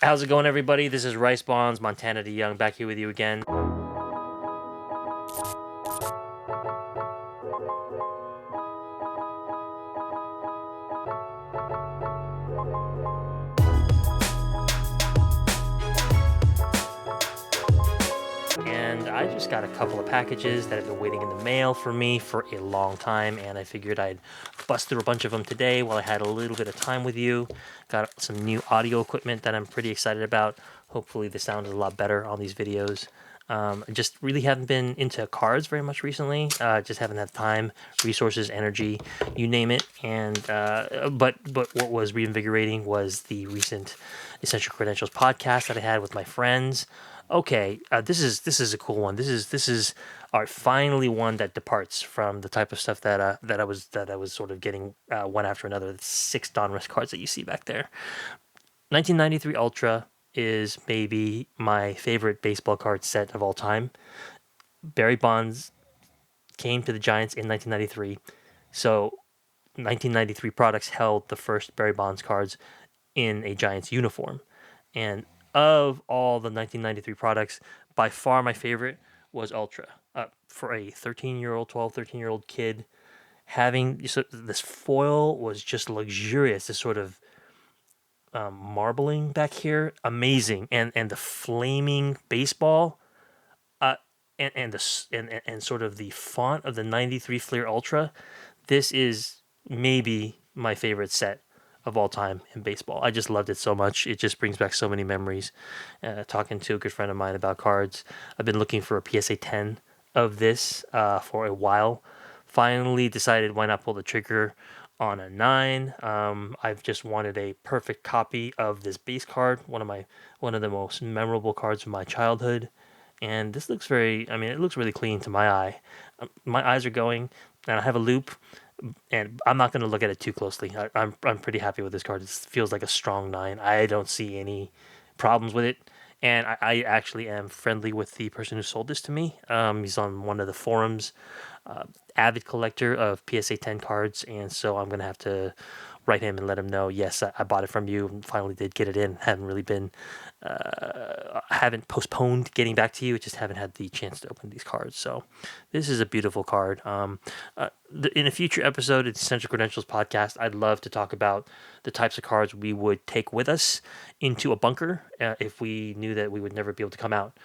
How's it going, everybody? This is Rice Bonds, Montana DeYoung, back here with you again. And I just got a couple of packages that have been waiting in the mail for me for a long time, and I figured I'd bust through a bunch of them today while I had a little bit of time with you. Got some new audio equipment that I'm pretty excited about. Hopefully the sound is a lot better on these videos. I just really haven't been into cards very much recently. Just haven't had time, resources, energy, you name it. And but what was reinvigorating was the recent Essential Credentials podcast that I had with my friends. Okay, this is a cool one. This is our finally one that departs from the type of stuff that I was sort of getting one after another. The 6 Donruss cards that you see back there. 1993 Ultra is maybe my favorite baseball card set of all time. Barry Bonds came to the Giants in 1993, so 1993 products held the first Barry Bonds cards in a Giants uniform. And of all the 1993 products, by far my favorite was Ultra. For a 13-year-old, 12, 13-year-old kid, having this foil was just luxurious. This sort of marbling back here, amazing, and the flaming baseball, uh, and sort of the font of the '93 Fleer Ultra. This is maybe my favorite set of all time in baseball. I just loved it so much. It just brings back so many memories. Talking to a good friend of mine about cards, I've been looking for a PSA 10 of this for a while. Finally decided why not pull the trigger on a 9. I've just wanted a perfect copy of this base card, one of the most memorable cards from my childhood. And this looks very, I mean, it looks really clean to my eye. My eyes are going, and I have a loop, and I'm not going to look at it too closely. I'm pretty happy with this card. It feels like a strong 9. I don't see any problems with it. And I actually am friendly with the person who sold this to me. He's on one of the forums, avid collector of PSA 10 cards, and so I'm gonna have to write him and let him know. Yes, I bought it from you and finally did get it in. Haven't postponed getting back to you. Just haven't had the chance to open these cards. So this is a beautiful card. In a future episode of the Essential Credentials podcast, I'd love to talk about the types of cards we would take with us into a bunker if we knew that we would never be able to come out,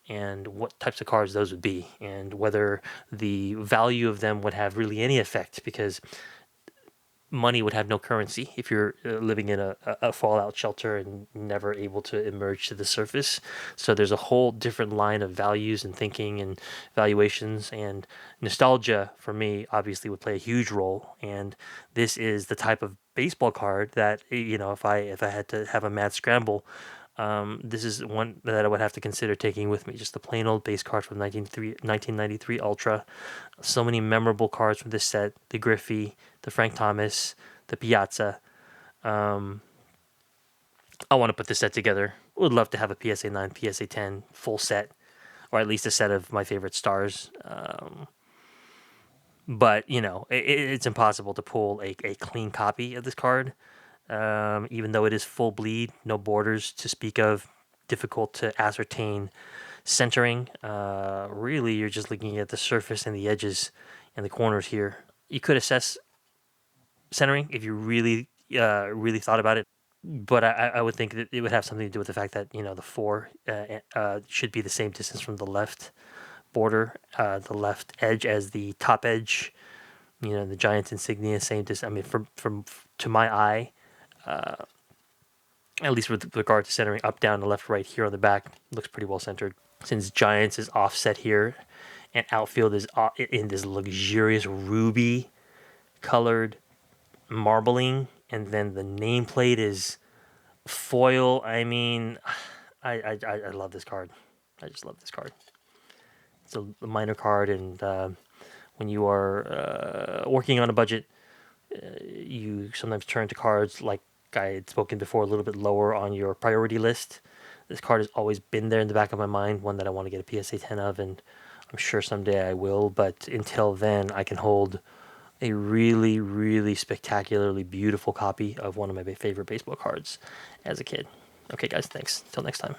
and what types of cards those would be, and whether the value of them would have really any effect, because money would have no currency if you're living in a fallout shelter and never able to emerge to the surface. So there's a whole different line of values and thinking and valuations, and nostalgia for me obviously would play a huge role. And this is the type of baseball card that, if I had to have a mad scramble, this is one that I would have to consider taking with me. Just the plain old base card from 1993 Ultra. So many memorable cards from this set: the Griffey, the Frank Thomas, the Piazza. Um, I want to put this set together. Would love to have a PSA 9, PSA 10 full set, or at least a set of my favorite stars. But it's impossible to pull a clean copy of this card. Even though it is full bleed, no borders to speak of, difficult to ascertain centering. Really, you're just looking at the surface and the edges and the corners here. You could assess centering if you really thought about it, but I would think that it would have something to do with the fact that the 4 should be the same distance from the left border, the left edge as the top edge. The Giants insignia, same distance. I mean, from to my eye, at least with regard to centering, up, down, the left, right here on the back, looks pretty well centered. Since Giants is offset here, and outfield is in this luxurious ruby colored marbling, and then the nameplate is foil. I mean, I love this card. I just love this card. It's a minor card, and when you are working on a budget, you sometimes turn to cards like I had spoken before, a little bit lower on your priority list. This card has always been there in the back of my mind, one that I want to get a PSA 10 of, and I'm sure someday I will. But until then, I can hold a really, really spectacularly beautiful copy of one of my favorite baseball cards as a kid. Okay, guys, thanks. Till next time.